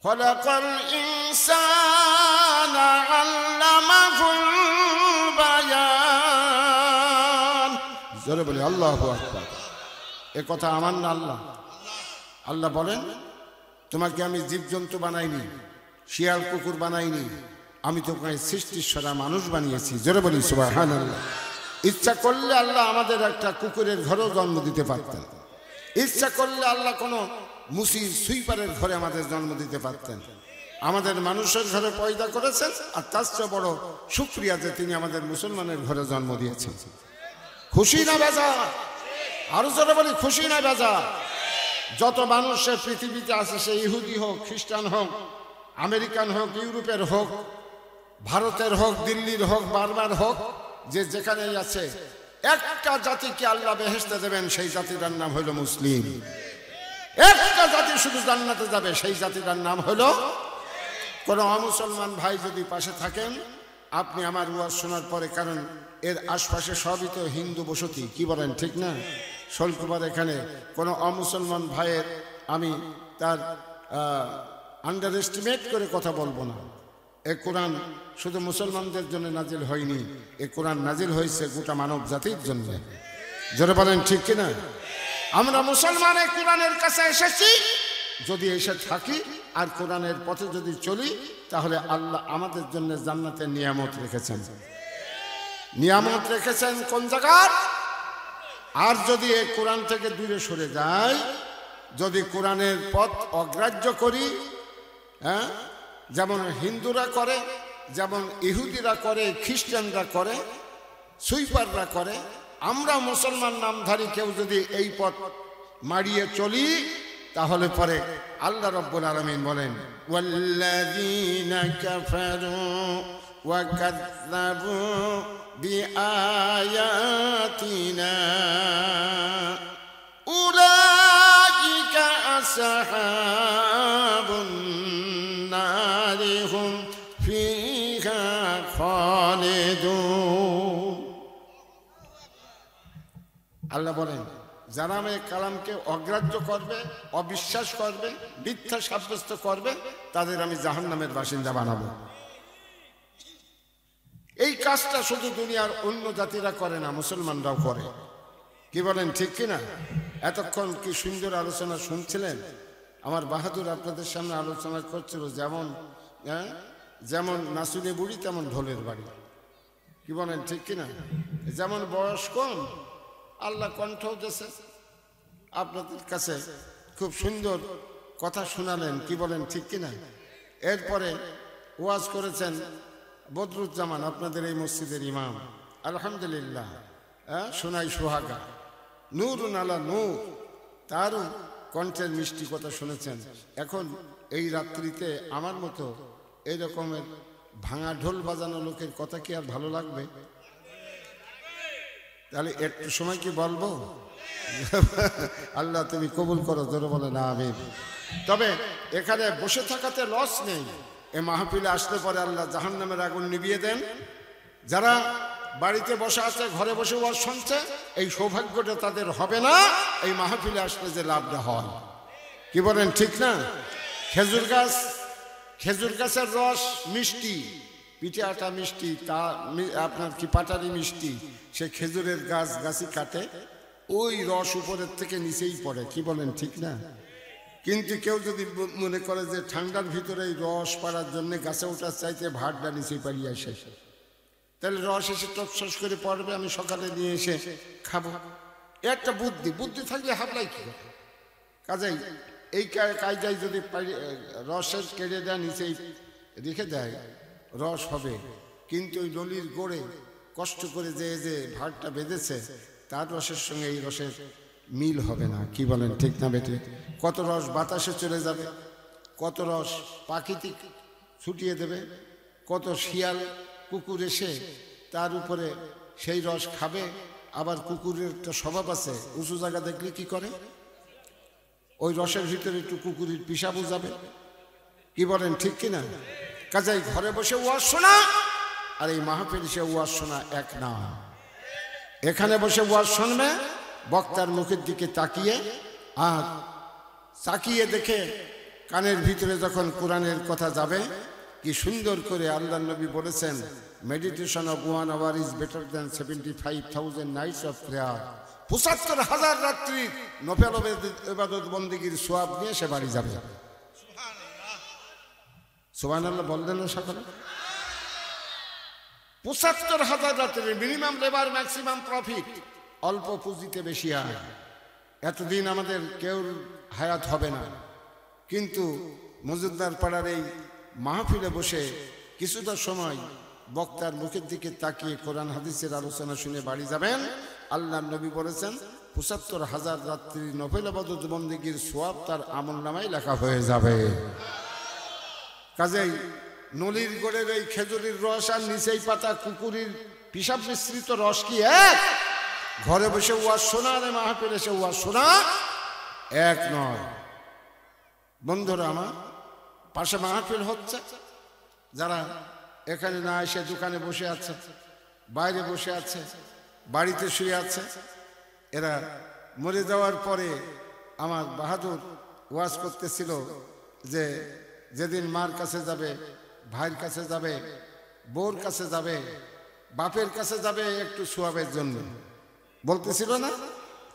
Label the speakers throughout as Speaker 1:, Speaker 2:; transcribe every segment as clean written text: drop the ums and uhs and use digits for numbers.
Speaker 1: খলাকাল ইনসানা আল্লামাহুল বায়ান। জোরে বলি আল্লাহু আকবার। এ কথা আমার না আল্লাহ। আল্লাহ বলেন, তোমাকে আমি জীবজন্তু বানাইনি, শিয়াল কুকুর বানাইনি, আমি তোমাকে সৃষ্টির সারা মানুষ বানিয়েছি। জোরে বলি সুবহানাল্লাহ। ইচ্ছা করলে আল্লাহ আমাদের একটা কুকুরের ঘরেও জন্ম দিতে পারতেন, ইচ্ছা করলে আল্লাহ কোনো মুসির সুইপারের ঘরে আমাদের জন্ম দিতে পারতেন। আমাদের মানুষের ঘরে পয়দা করেছেন, আর তার চেয়ে বড় শুকরিয়া যে তিনি আমাদের মুসলমানের ঘরে জন্ম দিয়েছেন। খুশি না বেজা? আরো জোরে বলি খুশি না বেজা? যত মানুষের পৃথিবীতে আছে, সে ইহুদি হোক, খ্রিস্টান হোক, আমেরিকান হোক, ইউরোপের হোক, ভারতের হোক, দিল্লির হোক, বার্মার হোক, যে যেখানেই আছে, একটা জাতিকে আল্লাহ বেহেশতে দেবেন, সেই জাতিটার নাম হলো মুসলিম। একটা জাতি শুধু জান্নাতে যাবে, সেই জাতিটার নাম হলো। কোন অমুসলমান ভাই যদি পাশে থাকেন, আপনি আমার ওয়াজ শোনার পরে, কারণ এর আশপাশে সবই তো হিন্দু বসতি, কি বলেন ঠিক না? শোলকুপার এখানে কোনো অমুসলমান ভাইয়ের আমি তার আন্ডার এস্টিমেট করে কথা বলবো না। এ কোরআন শুধু মুসলমানদের জন্য নাজিল হয়নি, এ কোরআন নাজিল হয়েছে গোটা মানব জাতির জন্য। জোরে বলেন ঠিক কিনা? আমরা মুসলমান এই কোরআনের কাছে এসেছি, যদি এসে থাকি আর কোরআনের পথে যদি চলি, তাহলে আল্লাহ আমাদের জন্য জান্নাতের নিয়ামত রেখেছেন। নিয়ামত রেখেছেন কোন জায়গার? আর যদি এই কোরআন থেকে দূরে সরে যাই, যদি কোরআনের পথ অগ্রাহ্য করি, হ্যাঁ, যেমন হিন্দুরা করে, যেমন ইহুদিরা করে, খ্রিস্টানরা করে, সুইপাররা করে, আমরা মুসলমান নামধারী কেউ যদি এই পথ মারিয়ে চলি, তাহলে পরে আল্লাহ রাব্বুল আলামিন বলেন, ওয়াল্লাযীনা কাফারু ওয়া কাযযাবু বিআয়াতিনা উলাইকা আসহাবুন নারি হুম ফিহা খালিদুন। আল্লাহ বলেন, যারা আমি কালামকে অগ্রাহ্য করবে, অবিশ্বাস করবে, মিথ্যা সাব্যস্ত করবে, তাদের আমি জাহান্নামের বাসিন্দা বানাবো। এই কাজটা শুধু দুনিয়ার অন্য জাতিরা করে না, মুসলমানরাও করে। কি বলেন ঠিক কিনা? এতক্ষণ কি সুন্দর আলোচনা শুনছিলেন? আমার বাহাদুর আপনাদের সামনে আলোচনা করছিল, যেমন যেমন নাচুনে বুড়ি তেমন ঢোলের বাড়ি। কি বলেন ঠিক কিনা? যেমন বয়স কম, আল্লাহ কণ্ঠ দিয়েছে, আপনাদের কাছে খুব সুন্দর কথা শোনালেন। কি বলেন ঠিক কিনা? এরপরে ওয়াজ করেছেন বদরুজ্জামান, আপনাদের এই মসজিদের ইমাম, আলহামদুলিল্লাহ, শোনাই সোহাগা, নূরুন আলা নূর, তারও কণ্ঠের মিষ্টি কথা শুনেছেন। এখন এই রাত্রিতে আমার মতো এই রকমের ভাঙা ঢোল বাজানো লোকের কথা কি আর ভালো লাগবে? তাহলে একটু সময় কি বলবো? আল্লাহ তুমি কবুল করো, জোরে বলে না আমিন। তবে এখানে বসে থাকাতে লস নেই। এই মাহফিলে আসলে পরে আল্লাহ জাহান্নামের আগুন নিভিয়ে দেন। যারা বাড়িতে বসে আছে, ঘরে বসে ওয়াজ শুনছে, এই সৌভাগ্যটা তাদের হবে না এই মাহফিলে আসলে যে লাভটা হয়। কি বলেন ঠিক না? খেজুর গাছ, খেজুর গাছের রস মিষ্টি, পিঠে আটা মিষ্টি, তা আপনার কি পাটারি মিষ্টি। সে খেজুরের গাছ গাছি কাটে, ওই রস উপরের থেকে নিচেই পড়ে। কি বলেন ঠিক না? কিন্তু কেউ যদি মনে করে যে ঠান্ডার ভিতরে এই রস পাড়ার জন্য গাছে ওঠার চাইতে ভাতটা নিচে পাড়িয়ে আসে, তাহলে রস এসে টপসস করে পড়বে, আমি সকালে নিয়ে এসে খাবো। একটা বুদ্ধি, বুদ্ধি থাকলে হাবলাই কি করে? কাজেই এই কায়দায় যদি রসের কেড়ে দেয়, নিচেই রেখে দেয়, রস হবে। কিন্তু ওই নলির গোড়ে কষ্ট করে যে যে ভাতটা বেঁধেছে, তার রসের সঙ্গে এই রসের মিল হবে না। কি বলেন ঠিক না বেটে? কত রস বাতাসে চলে যাবে, কত রস প্রাকৃতিক ছুটিয়ে দেবে, কত শিয়াল কুকুর এসে তার উপরে সেই রস খাবে। আবার কুকুরের একটা স্বভাব আছে, উঁচু জায়গা দেখলে কি করে, ওই রসের ভিতরে একটু কুকুরের পিসাবও যাবে। কি বলেন ঠিক কিনা? কাজেই ঘরে বসে ওয়াজ শোনা আর এই মাহফিল সে ওয়াজ শোনা এক না। এখানে বসে ওয়াজ শুনবে, বক্তার মুখের দিকে তাকিয়ে, আর তাকিয়ে দেখে কানের ভিতরে যখন কোরআনের কথা যাবে, কি সুন্দর করে আল্লাহ নবী বলেছেন, meditation of 1 hour is better than 75,000 nights of prayer. ৭৫,০০০ রাত্রি নফল ইবাদত বন্দেগীর সওয়াব নিয়ে সে বাড়ি যাবে। সুবহানাল্লাহ বললেন না সকালে? ৭৫,০০০ রাত্রি মিনিমাম লেবার ম্যাক্সিমাম প্রফিট, অল্প পুঁজিতে বেশি আয়। এতদিন আমাদের কেউ হায়াত হবে না, কিন্তু মজুমদার পাড়ার এই মাহফিলে বসে কিছুটা সময় বক্তার মুখের দিকে তাকিয়ে কোরআন হাদিসের আলোচনা শুনে বাড়ি যাবেন। আল্লাহ নবী বলেছেন ৭৫,০০০ রাত্রি নফল ইবাদত বন্দেগীর সওয়াব তার আমলনামায় লেখা হয়ে যাবে। কাজেই নলির গোড়ের এই খেজুরির রস আর নিচেই পাতা কুকুরের পিসাব মিশ্রিত রস কি এক? ঘরে বসে ওয়াজ শোনা আর মাহফিলে এসে ওয়াজ শোনা এক নয়। বন্ধুরা আমার, পাশে মাহফিল হচ্ছে, যারা এখানে না এসে দোকানে বসে আছে, বাইরে বসে আছে, বাড়িতে শুয়ে আছে, এরা মরে যাওয়ার পরে আমার বাহাদুর ওয়াজ করতেছিল যে যেদিন মার কাছে যাবে, ভাইয়ের কাছে যাবে, বউর কাছে যাবে, বাপের কাছে যাবে একটু সোয়াবের জন্য, বলতেছিল না?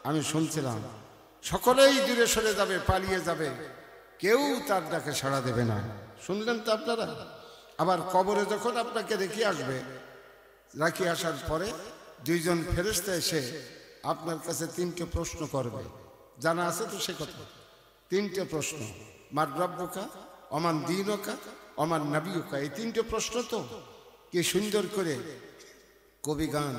Speaker 1: আমি শুনছিলাম। সকলেই দূরে সরে যাবে, পালিয়ে যাবে, কেউ তার ডাকে সাড়া দেবে না। শুনলেন তো আপনারা? আবার কবরে যখন আপনাকে রেখে আসবে, রাখি আসার পরে দুইজন ফেরেশতা এসে আপনার কাছে 3টে প্রশ্ন করবে। জানা আছে তো সে কথা? 3টে প্রশ্ন, মার রব্বুকা, অমান দীনুকা, অমান নবিয়ুকা। এই 3টে প্রশ্ন তো কি সুন্দর করে কবি গান।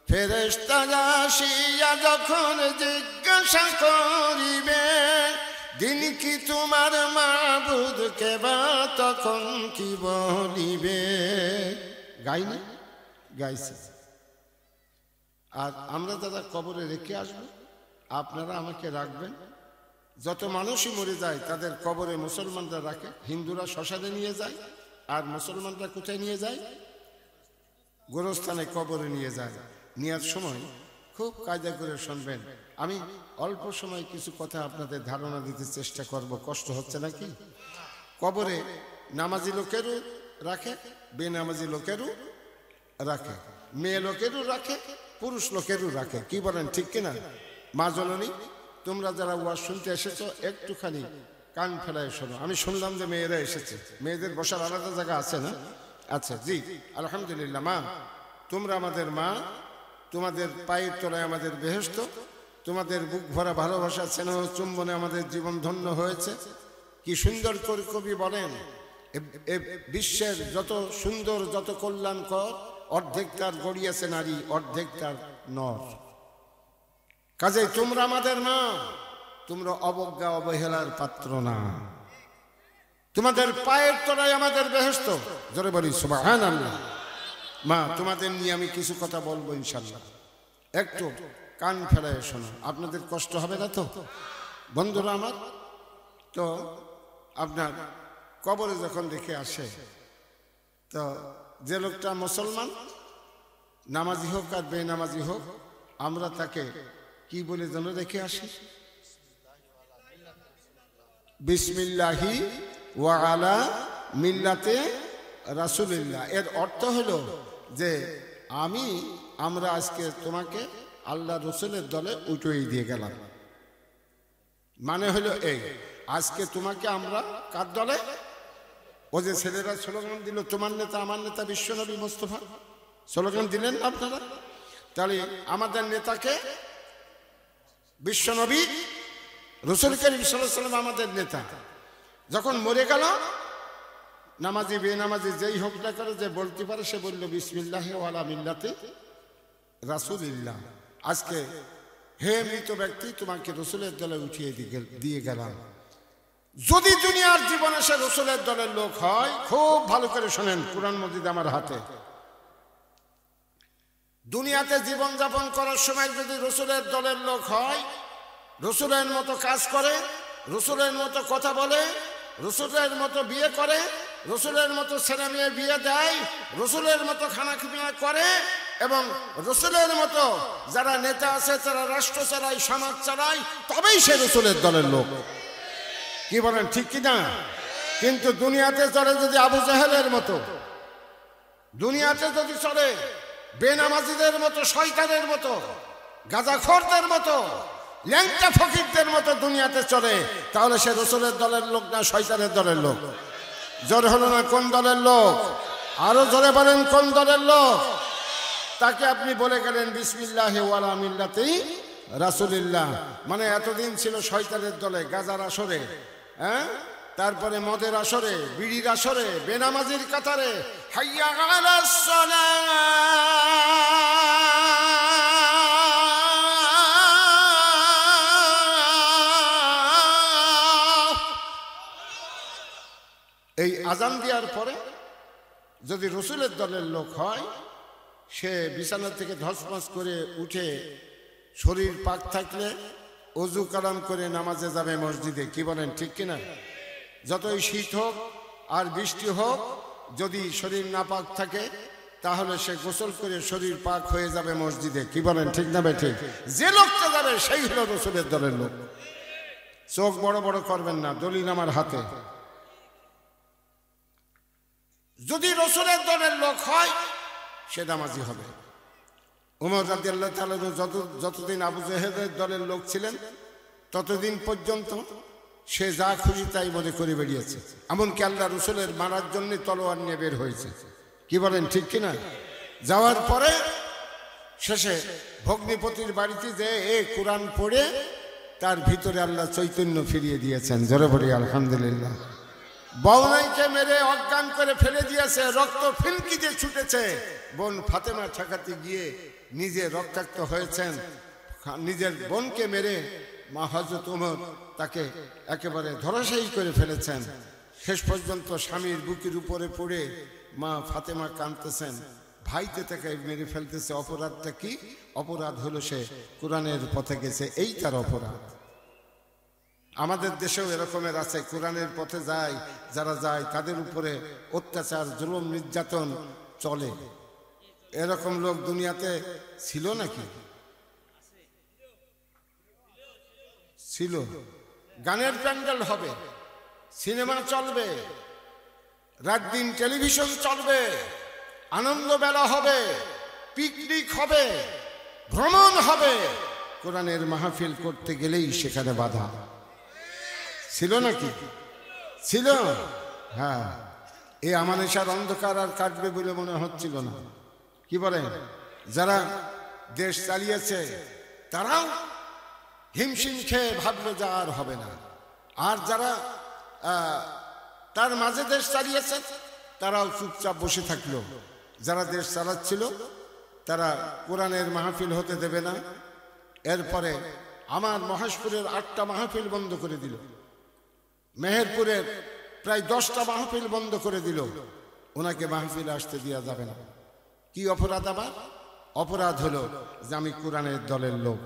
Speaker 1: ফেরেশতা আসিয়া যখন জিজ্ঞাসা করিবে, দিন কি তোমার মাবুদ কেবা, তখন কি বলিবে? গাইনি? গাইছে। আর আমরা যারা কবরে রেখে আসবো, আপনারা আমাকে রাখবেন। যত মানুষই মরে যায় তাদের কবরে মুসলমানরা রাখে। হিন্দুরা শ্মশানে নিয়ে যায়, আর মুসলমানরা কোথায় নিয়ে যায়? গোরস্থানে কবরে নিয়ে যায়। নেওয়ার সময় খুব কায়দা করে শুনবেন। আমি অল্প সময় কিছু কথা আপনাদের ধারণা দিতে চেষ্টা করব। কষ্ট হচ্ছে নাকি? কবরে নামাজি লোকেরও রাখে, বেনামাজি লোকেরও রাখে, মেয়ে লোকেরও রাখে, পুরুষ লোকেরও রাখে। কি বলেন, ঠিক কিনা? মা জননী, তোমরা যারা ওয়াজ শুনতে এসেছো একটুখানি কান ফেলায় শোনো। আমি শুনলাম যে মেয়েরা এসেছে, মেয়েদের বসার আলাদা জায়গা আছে না? আচ্ছা, জি আলহামদুলিল্লাহ। মা, তোমরা আমাদের মা, তোমাদের পায়ের তলায় আমাদের বেহেশত, তোমাদের বুক ভরা ভালোবাসা, স্নেহ চুম্বনে আমাদের জীবন ধন্য হয়েছে। কি সুন্দর করে কবি বলেন, বিশ্বের যত সুন্দর, যত কল্যাণকর, অর্ধেক তার গড়িয়েছে নারী, অর্ধেক তার নর। কাজেই তোমরা আমাদের মা, তোমরা অবজ্ঞা অবহেলার পাত্র না। তোমাদের পায়ের তলায় আমাদের বেহেশত। জোরে বলি সুবহানাল্লাহ। মা, তোমাদের নিয়ে আমি কিছু কথা বলবো ইনশাল্লাহ, একটু কান ফেলায় শোনো। আপনাদের কষ্ট হবে না তো বন্ধুরা আমার? তো আপনার কবরে যখন রেখে আসে, তো যে লোকটা মুসলমান, নামাজি হোক আর বেনামাজি হোক, আমরা তাকে কি বলে যেন রেখে আসি? বিসমিল্লাহি ওয়া আলা মিল্লাতে রাসূলিল্লাহ। এর অর্থ হলো যে আমরা আজকে তোমাকে আল্লাহ রসুলের দলে উঠিয়ে দিয়ে গেলাম। মানে হলো এই, আজকে তোমাকে আমরা কার দলে? ও যে ছেলেরা স্লোগান দিল, তোমার নেতা আমার নেতা বিশ্বনবী মুস্তাফা, স্লোগান দিলেন আপনারা। তাহলে আমাদের নেতাকে বিশ্বনবী রাসূল করিম সাল্লাল্লাহু আলাইহি ওয়াসাল্লাম আমাদের নেতা। যখন মরে গেল, নামাজি বেনামাজি যেই হোক না করে, যে বলতে পারে সে বলল বিসমিল্লাহি ওয়া আলা মিল্লাতি রাসূলিল্লাহ। আজকে হে মৃত ব্যক্তি, তোমাকে রসুলের দলে উঠিয়ে দিয়ে গেলাম। যদি দুনিয়ার জীবনে সে রসুলের দলের লোক হয়, খুব ভালো করে শোনেন, কুরআন মজিদ আমার হাতে, দুনিয়াতে জীবন যাপন করার সময় যদি রসুলের দলের লোক হয়, রসুলের মতো কাজ করে, রসুলের মতো কথা বলে, রসুলের মতো বিয়ে করে, রসুলের মতো ছেলে মেয়ে বিয়ে দেয়, রসুলের মতো খানা পিনা করে, এবং রসুলের মতো যারা নেতা আছে তারা রাষ্ট্র চালায়, সমাজ চালায়, তবেই সে রসুলের দলের লোক। কি বলেন ঠিক কি না? কিন্তু দুনিয়াতে চলে যদি আবু জাহেলের মতো, দুনিয়াতে যদি চলে বেনামাজিদের মতো, শয়তানের মতো, গাঁজাখোরদের মতো, ল্যাংটা ফকিরদের মতো দুনিয়াতে চলে, তাহলে সে রাসূলের দলের লোক না শয়তানের দলের লোক? জোর হলো না? কোন দলের লোক? আরো জোরে বলেন কোন দলের লোক? তাকে আপনি বলে গেলেন বিসমিল্লাহি ওয়ালা মিল্লাতি রাসূলিল্লাহ, মানে এতদিন ছিল শয়তানের দলে, গাজার আসরে, হ্যাঁ, তারপরে মদের আসরে, বিড়ির আসরে, বেনামাজির কাতারে, হাইয়া আলাস সালাহ, এই আজান দেওয়ার পরে যদি রাসূলের দলের লোক হয়, সে বিছানা থেকে ধসমস করে উঠে শরীর পাক থাকলে ওযু কালাম করে নামাজে যাবে মসজিদে। কি বলেন ঠিক কিনা? যতই শীত হোক আর বৃষ্টি হোক, যদি শরীর না পাক থাকে তাহলে সে গোসল করে শরীর পাক হয়ে যাবে মসজিদে। কি বলেন ঠিক না বেঠিক? যে লোকটা যাবে সেই হলো রাসূলের দলের লোক। চোখ বড় বড় করবেন না, দলিল আমার হাতে। যদি রাসূলের দলের লোক হয় সে নামাজি হবে। ওমর রাদিয়াল্লাহু তাআলা যতদিন আবু জাহেলের দলের লোক ছিলেন ততদিন পর্যন্ত সে যা খুশি তাই মনে করে বেরিয়েছে, এমনকি আল্লাহ রাসূলের মারার জন্য তলোয়ার নিয়ে বের হয়েছে। কি বলেন ঠিক কিনা? যাওয়ার পরে শেষে ভগ্নিপতির বাড়িতে যে কোরআন পড়ে তার ভিতরে আল্লাহ চৈতন্য ফিরিয়ে দিয়েছেন। জোরে বলি আলহামদুলিল্লাহ। বউনাইকে মেরে অজ্ঞান করে ফেলে দিয়েছে, রক্ত ফিনকি দিয়ে ছুটেছে। বোন ফাতেমা ঠেকাতে গিয়ে নিজে রক্তাক্ত হয়েছেন। নিজের বোনকে মেরে মা হযরত ওমর তাকে একেবারে ধরাশায়ী করে ফেলেছেন। শেষ পর্যন্ত স্বামীর বুকের উপরে পড়ে মা ফাতেমা কাঁদতেছেন, ভাইতে তাকে মেরে ফেলতেছে। অপরাধটা কি? অপরাধ হলো সে কোরআনের পথে গেছে, এই তার অপরাধ। আমাদের দেশেও এরকমের আছে, কোরআনের পথে যায় যারা যায় তাদের উপরে অত্যাচার, জুলুম, নির্যাতন চলে। এরকম লোক দুনিয়াতে ছিল নাকি? ছিল। গানের প্যান্ডেল হবে, সিনেমা চলবে, রাত দিন টেলিভিশন চলবে, আনন্দ মেলা হবে, পিকনিক হবে, ভ্রমণ হবে। কোরআনের মাহফিল করতে গেলেই সেখানে বাধা ছিল নাকি? ছিল। হ্যাঁ, এই আমানিশার অন্ধকার আর কাটবে বলে মনে হচ্ছিল না। কি বলেন? যারা দেশ চালিয়েছে তারাও হিমশিম খেয়ে ভাবলো যা আর হবে না। আর যারা তার মাঝে দেশ চালিয়েছে তারাও চুপচাপ বসে থাকলো। যারা দেশ চালাচ্ছিল তারা কোরআনের মাহফিল হতে দেবে না। এরপরে আমার মহেশপুরের 8টা মাহফিল বন্ধ করে দিল, মেহেরপুরের প্রায় 10টা মাহফিল বন্ধ করে দিল। ওনাকে মাহফিল আসতে দেওয়া যাবে না। কি অপরাধ? আবার অপরাধ হলো যে আমি কোরআনের দলের লোক,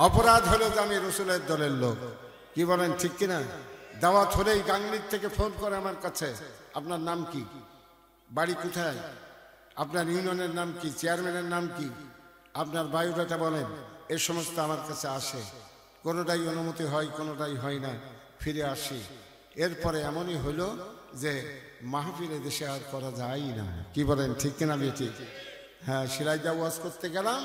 Speaker 1: অপরাধ হলো যে আমি রাসূলের দলের লোক। কি বলেন ঠিক কিনা? দাওয়াত হলেই গাংলির থেকে ফোন করে আমার কাছে, আপনার নাম কি, বাড়ি কোথায়, আপনার ইউনিয়নের নাম কি, চেয়ারম্যানের নাম কি, আপনার বায়োডাটা বলেন। এই সমস্ত আমার কাছে আসে। কোনোটাই অনুমতি হয়, কোনোটাই হয় না, ফিরে আসি। এরপরে এমনই হলো যে মাহফিলে দেশে আর করা যায় না। কি বলেন ঠিক কিনা বেটি? হ্যাঁ, সিরাজদা ওয়াজ করতে গেলাম,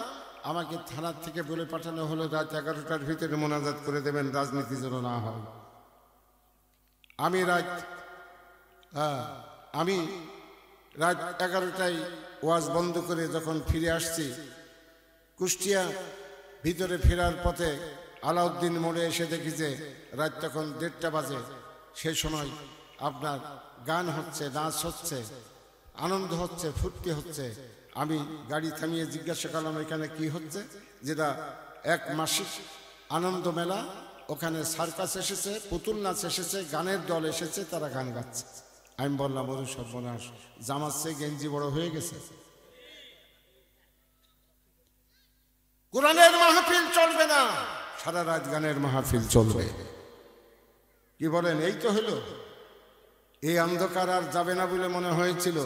Speaker 1: আমাকে থানার থেকে বলে পাঠানো হলো রাত 11টার ভিতরে মোনাজাত করে দেবেন, রাজনীতি যেন না হয়। আমি রাত 11টায় ওয়াজ বন্ধ করে যখন ফিরে আসছি, কুষ্টিয়া ভিতরে ফেরার পথে আলাউদ্দিন মোড়ে এসে দেখি যে রাত তখন 1:30 বাজে। সে সময় আপনার গান হচ্ছে, নাচ হচ্ছে, আনন্দ হচ্ছে, ফুর্তি হচ্ছে। আমি গাড়ি থামিয়ে জিজ্ঞাসা করলাম এখানে কি হচ্ছে? যেটা 1 মাসিক আনন্দ মেলা, ওখানে সার্কাস এসেছে, পুতুল নাচ এসেছে, গানের দল এসেছে, তারা গান গাচ্ছে। আমি বললাম ওরে সর্বনাশ, জামাচ্ছে গেঞ্জি বড় হয়ে গেছে। কোরআনের মাহফিল চলবে না, সারা রাত গানের মাহফিল চলবে। কি বলেন? এই তো হলো। এই অন্ধকার আর যাবে না বলে মনে হয়েছিল।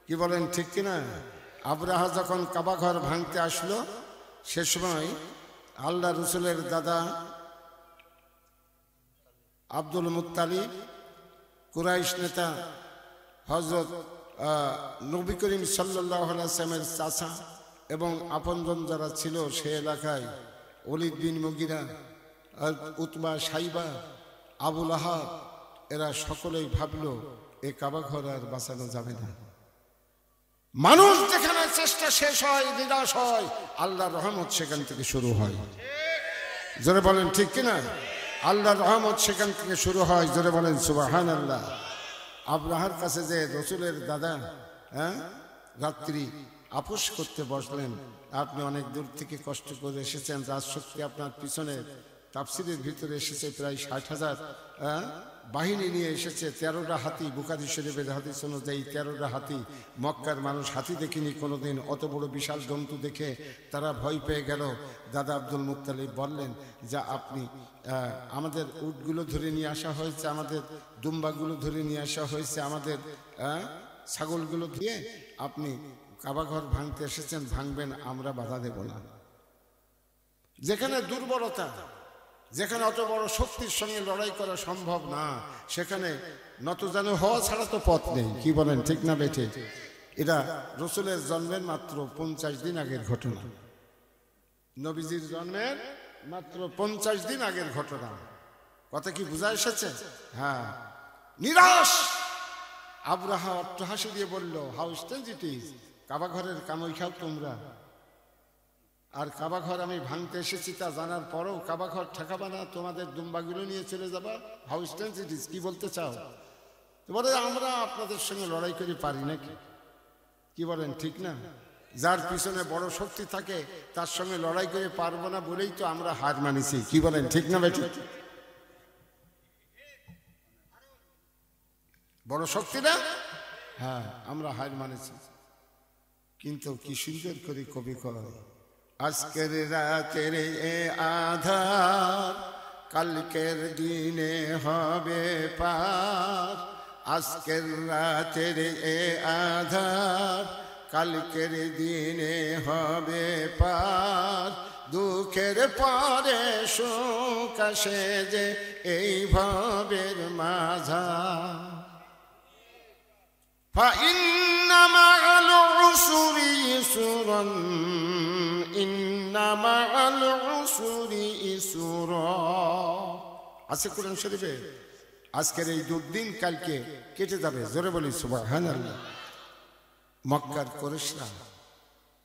Speaker 1: কি বলেন ঠিক কিনা? আব্রাহা যখন কাবা ঘর ভাঙতে আসলো, সে সময় আল্লাহ রাসূলের দাদা আব্দুল মুত্তালিব কুরাইশ নেতা হযরত নবী করিম সাল্লাল্লাহু আলাইহি ওয়াসাল্লামের চাচা এবং আপনজন যারা ছিল সে এলাকায় ওলীদ বিন মুগিরা, উতবা, সাইবা, আবুল আহাব এরা সকলেই ভাবলো এই কাবা ঘর আর বাঁচানো যাবে না। মানুষ যেখানে চেষ্টা শেষ হয়, নিরাশ হয়, আল্লাহর রহমত সেখান থেকে শুরু হয়। জোরে বলেন ঠিক কিনা? আল্লাহর রহমত সেখান থেকে শুরু হয়। জোরে বলেন সুবহানাল্লাহ। আব্রাহার কাছে যে রসুলের দাদা রাত্রি আপোষ করতে বসলেন, আপনি অনেক দূর থেকে কষ্ট করে এসেছেন, রাজশক্তি আপনার পিছনে তাফসিরের ভিতরে এসেছে, প্রায় 60,000 বাহিনী নিয়ে এসেছে, 13টা হাতি। বুখারী শরীফের হাদিস অনুযায়ী 13টা হাতি। মক্কার মানুষ হাতি দেখিনি কোনোদিন, অত বড় বিশাল জন্তু দেখে তারা ভয় পেয়ে গেল। দাদা আব্দুল মুত্তালিব বললেন যে আপনি আমাদের উটগুলো ধরে নিয়ে আসা হয়েছে, আমাদের দুম্বাগুলো ধরে নিয়ে আসা হয়েছে, আমাদের ছাগলগুলো দিয়ে আপনি কাবাঘর ভাঙতে এসেছেন, ভাঙবেন, আমরা বাধা দেব না। যেখানে দুর্বলতা, যেখানে অত বড় শক্তির সঙ্গে লড়াই করা সম্ভব না, সেখানে নতজানু হওয়া ছাড়া তো পথ নেই। কি বলেন ঠিক না বেঠে? এটা রসুলের জন্মের মাত্র 50 দিন আগের ঘটনা। নবীজির জন্মের মাত্র 50 দিন আগের ঘটনা। কথা কি বুঝা এসেছে? হ্যাঁ। নিরাশ আব্রাহা অট্টহাসি দিয়ে বলল, হাউ স্ট্রেঞ্জ ইট ইজ, কাবা ঘরের কামাই খাও তোমরা, আর কাবা ঘর আমি ভাঙতে এসেছি তা জানার পরেও কাবা ঘর ঠেকাবা না, তোমাদের দুম্বাগুলো নিয়ে চলে যাবা। হাউ স্ট্রেঞ্জ ইট ইজ, কি বলতে চাও? বলে আমরা আপনাদের সঙ্গে লড়াই করে পারি নাকি? কি বলেন ঠিক না? যার পিছনে বড় শক্তি থাকে তার সঙ্গে লড়াই করে পারবো না বলেই তো আমরা হার মানিছি। কি বলেন ঠিক না বেটি? বড় শক্তি না, হ্যাঁ আমরা হার মানেছি। কিন্তু কি সুন্দর করে কবি কয়, আজকের রাতের এ আধার কালকের দিনে হবে পার, আজকের রাতের এ আধার কালকের দিনে হবে পার, দুঃখের পরে সুখ আসে যে এই ভবের মাঝার, فإن مع العسر يسرا إن مع العسر يسرا। আছে কোরআন শরীফে। আজকের এই দুর্দিন কালকে কেটে যাবে। জোরে বলি সুবহানাল্লাহ। মক্কার কুরাইশরা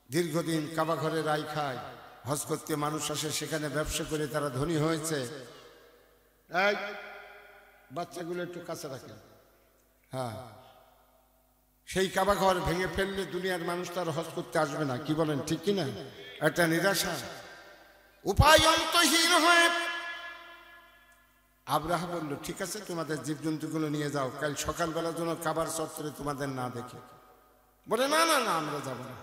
Speaker 1: দীর্ঘদিন কাবা ঘরে রাই খায়, হজ করতে মানুষ আসে, সেখানে ব্যবসা করে তারা ধনী হয়েছে। এই বাচ্চাগুলো একটু কাছে রাখেন। হ্যাঁ, সেই কাবা ঘর ভেঙে ফেললে দুনিয়ার মানুষ তার হজ করতে আসবে না। কি বলেন ঠিক কিনা? একটা নিরাশা, উপায় অন্তহীন হয়ে আব্রাহা বলল, ঠিক আছে তোমাদের জীবজন্তুগুলো নিয়ে যাও, কাল সকালবেলা যেন কাবার চত্বরে তোমাদের না দেখে। বলে না না না, আমরা যাব না,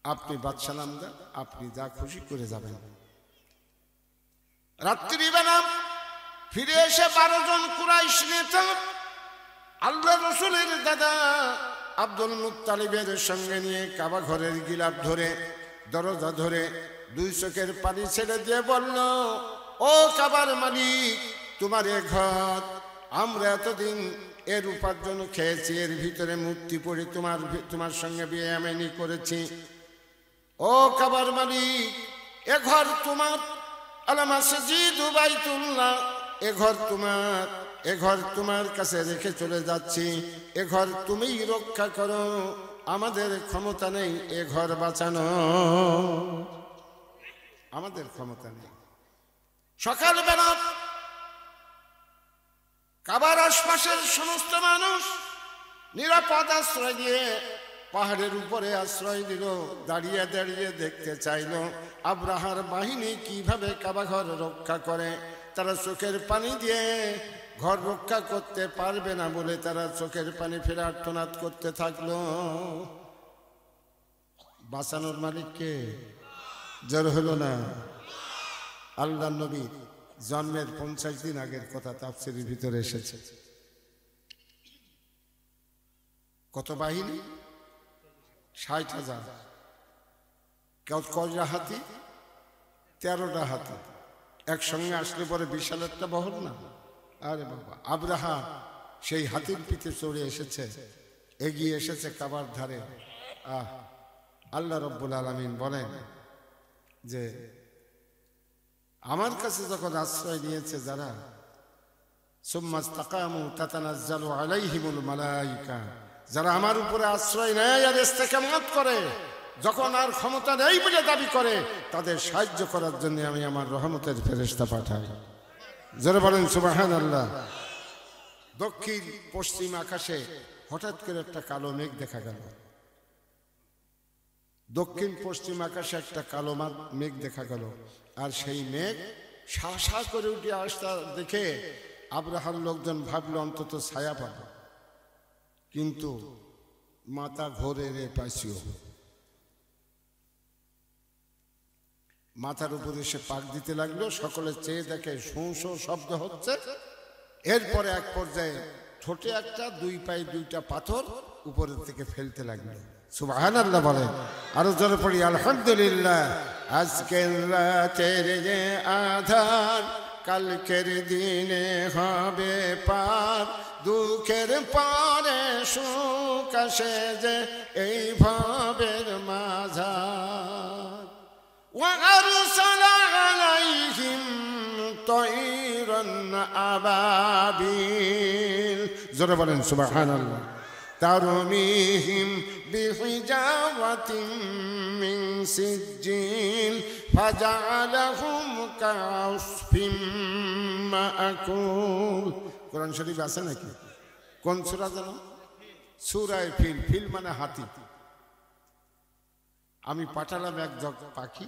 Speaker 1: আপনি বাদশা নামদার, আপনি যা খুশি করে যাবেন। রাত্রিবেলা ফিরে এসে 12 জন কুরাইশ নেতা আল্লাহ রসুলের দাদা আব্দুল মুত্তালিবের সঙ্গে নিয়ে কাবা ঘরের গিলাপ ধরে, দরজা ধরে 2 চোখের পানি ছেড়ে দিয়ে বলল, ও কাবার মালিক, তোমার এ ঘর, আমরা এতদিন এর উপার্জন খেয়েছি, এর ভিতরে মূর্তি পড়ে তোমার সঙ্গে বিয়ে আমেনি করেছি। ও কাবার মালিক, এ ঘর তোমার, আলা মাসজিদু বাইতুল্লাহ, এ ঘর তোমার, এ ঘর তোমার কাছে রেখে চলে যাচ্ছি, এ ঘর তুমিই রক্ষা করো, আমাদের ক্ষমতা নেই এ ঘর বাঁচানো, আমাদের ক্ষমতা নেই। সকালবেলা কাবার আশপাশের সমস্ত মানুষ নিরাপদ আশ্রয় দিয়ে পাহাড়ের উপরে আশ্রয় দিল। দাঁড়িয়ে দাঁড়িয়ে দেখতে চাইল আব্রাহার বাহিনী কিভাবে কাবা ঘর রক্ষা করে। তারা চোখের পানি দিয়ে ঘর রক্ষা করতে পারবে না বলে তারা চোখের পানি ফেলে আর্তনাদ করতে থাকলো। বাঁচানোর মালিককে জোর হলো না। আল্লাহ নবী জন্মের 50 দিন আগের কথা তাফসীরের ভিতরে এসেছে। কত বাহিনী? 60,000। কয়টা হাতি? 13টা হাতি। একসঙ্গে আসলে পরে বিশাল একটা বহর না। আরে বাবা, আব্রাহা সেই হাতির পিঠে চড়ে এসেছে, এগিয়ে এসেছে কাবার ধারে। আল্লাহ রব্বুল আলামিন বলেন যে আমার কাছে যখন আশ্রয় নিয়েছে যারা, সুম্মাস্তাকামু তাতানাজ্জালু আলাইহিমুল মালাইকা, যারা আমার উপরে আশ্রয় নেয় আর ইস্তেকামত করে, যখন আর ক্ষমতা নেই বলে দাবি করে, তাদের সাহায্য করার জন্য আমি আমার রহমতের ফেরেশতা পাঠাই। যারা বলেন সুবহানাল্লাহ। দক্ষিণ পশ্চিম আকাশে হঠাৎ করে একটা কালো মেঘ দেখা গেল। দক্ষিণ পশ্চিম আকাশে একটা কালো মেঘ দেখা গেল, আর সেই মেঘ শা করে উঠে আসতে দেখে আব্রাহার লোকজন ভাবলো অন্তত ছায়া পাবে, কিন্তু মাথা ঘোরে রে পাইছিও। মাথার উপরে সে পাক দিতে লাগলো, সকলে চেয়ে দেখে শোঁ শোঁ শব্দ হচ্ছে। এরপরে এক পর্যায়ে ঠোঁটে একটা, দুই পায়ে দুইটা পাথর উপরের থেকে ফেলতে লাগলো। সুবহানাল্লাহ বলেন, আরো জোরে পড়ি আলহামদুলিল্লাহ। আজকের রাতের যে আধার, কালকের দিনে হবে পার, দুঃখের পরে সুখ আসে যে এই ভাবের মাঝার। وأرسل عليهم طيرا أبابيل, জোরে বলেন সুবহানাল্লাহ। ترميهم بحجارة من سجيل فجعلهم كعصف مأكول। কোরআন শরীফ আছে নাকি? কোন সূরা জানো? সূরা ফিল। ফিল মানে হাতি। আমি পাঠালাম এক পাখি,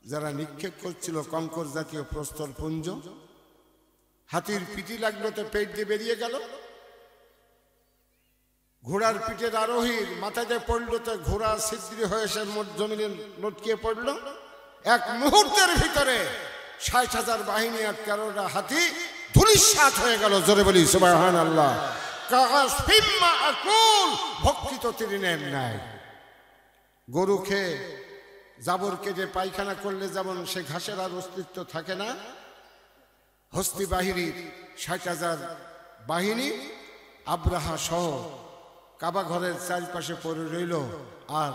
Speaker 1: যারা নিক্ষেপ করছিল কঙ্কর জাতীয় প্রস্তর পুঞ্জ। হাতির পিঠি লাগলো তো পেট দিয়ে বেরিয়ে গেল। ঘোড়ার পিঠের আরোহীর মাথায় পড়লো তো ঘোড়া ছিদ্র হয়ে সে জমিনে লটকিয়ে পড়লো। এক মুহূর্তের ভিতরে ৬০,০০০ বাহিনী আর ১৩টা হাতি ধূলিসাৎ হয়ে গেল। জোরে বলি সুবহানাল্লাহ। কাসফিম মাআকুল, ভক্ষিত তৃণের ন্যায়। গরু খেয়ে জাবর কেটে পায়খানা করলে যেমন সে ঘাসের আর অস্তিত্ব থাকে না, হস্তি বাহিনীর ৬০,০০০ বাহিনী আব্রাহা সহ কাবা ঘরের চারপাশে পড়ে রইল, আর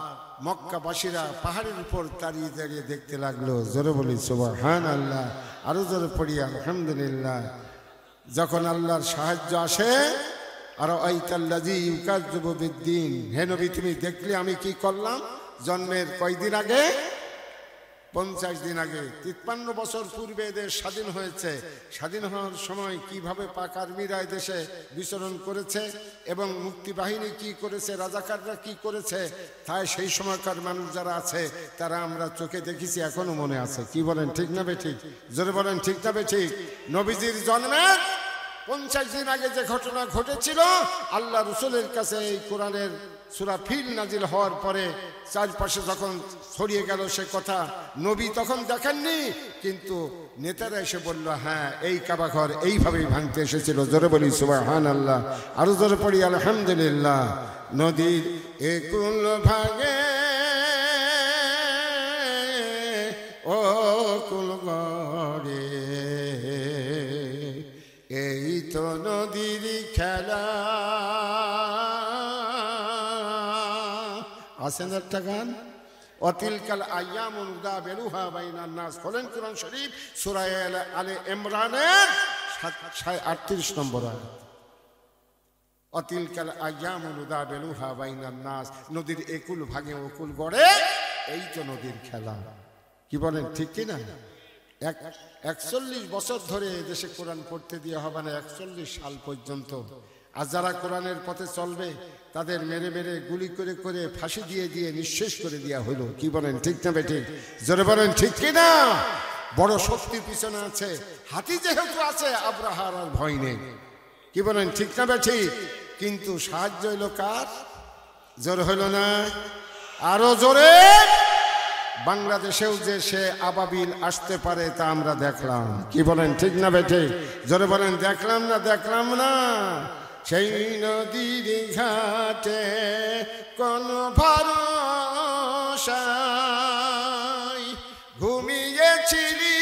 Speaker 1: মক্কাবাসীরা পাহাড়ের উপর দাঁড়িয়ে দাঁড়িয়ে দেখতে লাগলো। জোরে বলি সুবহানাল্লাহ, আরো জোরে পড়ি আলহামদুলিল্লাহ। যখন আল্লাহর সাহায্য আসে, আর আইতাল্লাযী ইউকাযযিবু বিদ্দীন, হে নবী তুমি দেখলে আমি কি করলাম? জন্মের কয়দিন আগে? 50 দিন আগে। 53 বছর পূর্বে এদের স্বাধীন হয়েছে। স্বাধীন হওয়ার সময় কিভাবে পাক আর্মিরা দেশে বিচরণ করেছে এবং মুক্তি বাহিনী কি করেছে, রাজাকাররা কি করেছে, তাই সেই সময়কার মানুষ যারা আছে তারা আমরা চোখে দেখেছি, এখনো মনে আছে। কি বলেন ঠিক না বেঠিক? জোরে বলেন ঠিক না বেঠিক? নবীজির জন্মের 50 দিন আগে যে ঘটনা ঘটেছিল, আল্লাহ রসুলের কাছে এই কোরআনের সূরা ফিল নাজিল হওয়ার পরে চারপাশে যখন ছড়িয়ে গেল সে কথা, নবী তখন দেখেননি, কিন্তু নেতারা এসে বলল হ্যাঁ এই কাবা ঘর এইভাবেই ভাঙতে এসেছিল। জোরে বলি সুবহানাল্লাহ, আরো জোরে পড়ি আলহামদুলিল্লাহ। নদীর একুল ভাগে ও কুল গড়ে, এই তো নদীর খেলা। আছেন একটা গান, অতিলকাল আইয়ামুন নুদাবিলুহা বাইনান নাস। খোলেন কোরআন শরীফ, সূরা আলে ইমরানের 38 নম্বর আয়াত। অতিলকাল আইয়ামুন নুদাবিলুহা বাইনান নাস, নদীর একুল ভাগে ওকুল গড়ে, এই তো নদীর খেলা। কি বলেন ঠিক কি না? 41 বছর ধরে দেশে কোরআন পড়তে দেওয়া হবে না, 41 সাল পর্যন্ত। আর যারা কোরআনের পথে চলবে তাদের মেরে মেরে গুলি করে করে ফাঁসি দিয়ে দিয়ে নিঃশেষ করে দেওয়া হলো। কি বলেন ঠিক না বেঠিক? জোরে বলেন ঠিক কি না? বড় শক্তির পিছনে আছে, হাতি যেহেতু আছে আব্রাহার আর ভয় নেই। কি বলেন ঠিক না বেঠিক? কিন্তু সাহায্য হইল কার? জোরে হইল না? আরো জোরে। বাংলাদেশেও যে সে আবাবিল আসতে পারে তা আমরা দেখলাম। কি বলেন ঠিক না বেঠিক? জোরে বলেন দেখলাম না? দেখলাম না? সেই নদীর ঘাটে কোন ভরসায় ঘুমিয়েছিলি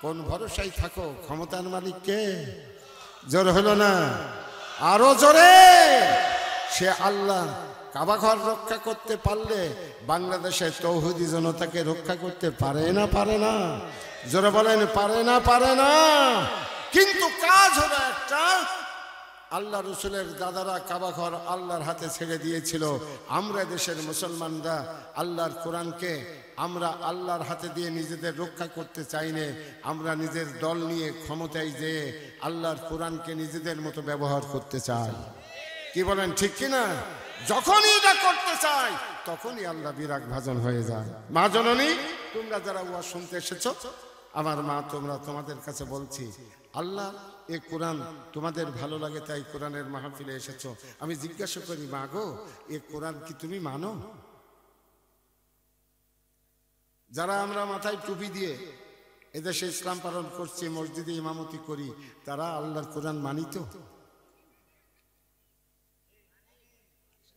Speaker 1: কোন ভরসায় থাকো? ক্ষমতার মালিক কে? জোর হলো না, আরো জোরে। সে আল্লাহ কাবা ঘর রক্ষা করতে পারলে বাংলাদেশের তৌহিদি জনতাকে রক্ষা করতে পারে না? পারে না? জোরে বলেন, পারে না? পারে না? কিন্তু কাজ হলো একটা, আল্লাহ রসুলের দাদারা কাবা ঘর আল্লাহর হাতে ছেড়ে দিয়েছিল। আমরা দেশের মুসলমানরা আল্লাহর কোরআনকে আমরা আল্লাহর হাতে দিয়ে নিজেদের রক্ষা করতে চাই না। আমরা নিজের দল নিয়ে ক্ষমতায় যেয়ে আল্লাহর কোরআনকে নিজেদের মতো ব্যবহার করতে চাই। কি বলেন, ঠিক কিনা? যখনই এটা করতে চাই তখনই আল্লাহ বিরাগ ভাজন হয়ে যায়। মা জননী, তোমরা যারা ওয়াজ শুনতে এসেছো, আমার মা, তোমরা তোমাদের কাছে বলছি, আল্লাহ এ কোরআন তোমাদের ভালো লাগে তাই কোরআনের মাহফিলে এসেছো। আমি জিজ্ঞাসা করি, মা গো, এ কোরআন কি তুমি মানো? যারা আমরা মাথায় টুপি দিয়ে এদেশে ইসলাম পালন করছি, মসজিদে ইমামতি করি, তারা আল্লাহর কোরআন মানি তো?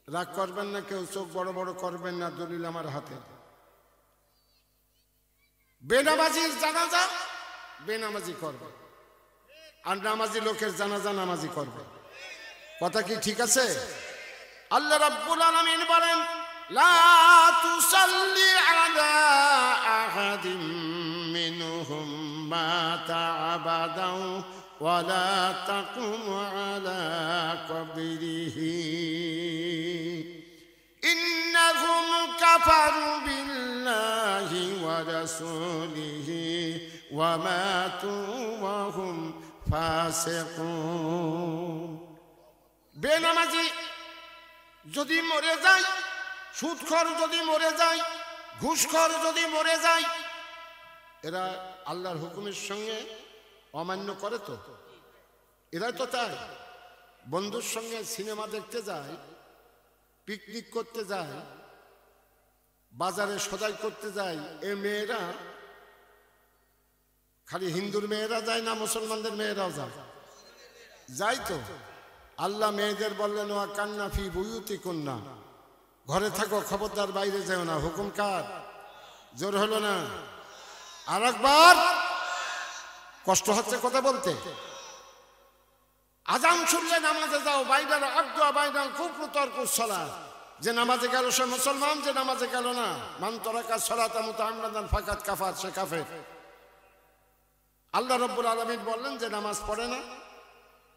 Speaker 1: রাগ করবেন না কেউ, চোখ বড় বড় করবেন না, দলিল আমার হাতে। বেনামাজির জানাজা বেনামাজি করবে, আর নামাজি লোকের জানাজা নামাজি করবে। কথা কি ঠিক আছে? আল্লাহ রাব্বুল আলামিন বলেন, লা তুসাল্লি আলা আহাদিম মিনহুম মাতা আবাদাও ওয়ালা তাকুম আলা কবরিহি ইন্নাহুম কাফারু বিল্লাহি ওয়া রাসূলিহি ওয়া মাতু ওয়া হুম ফাসিকুন। বেনামাজি যদি মরে যায়, সুদখোর যদি মরে যায়, ঘুষখোর যদি মরে যায়, এরা আল্লাহর হুকুমের সঙ্গে অমান্য করে তো? এরা তো তাই বন্ধুর সঙ্গে সিনেমা দেখতে যায়, পিকনিক করতে যায়, বাজারে সদাই করতে যায়। এ মেয়েরা খালি হিন্দুর মেয়েরা যায় না, মুসলমানদের মেয়েরাও যায়? যাই তো। আল্লাহ মেয়েদের বললেন, ওয়া কান্না ফি বুয়ুতিকুন্না, ঘরে থাকো, খবরদার বাইরে যেও না। হুকুম কার? জোর হলো না? আর একবার, কষ্ট হচ্ছে কথা বলতে। আজান শুনলে নামাজে যাও, বাইদাল আব্দু বাইদাল কুফরু তারকুস সালাত। যে নামাজে গেল সে মুসলমান, যে নামাজে গেল না, মান তারাকা সালাতা মুতাআম্মিদান ফাকাত কাফার, সে কাফের। আল্লাহ রাব্বুল আলামিন বললেন, যে নামাজ পড়ে না,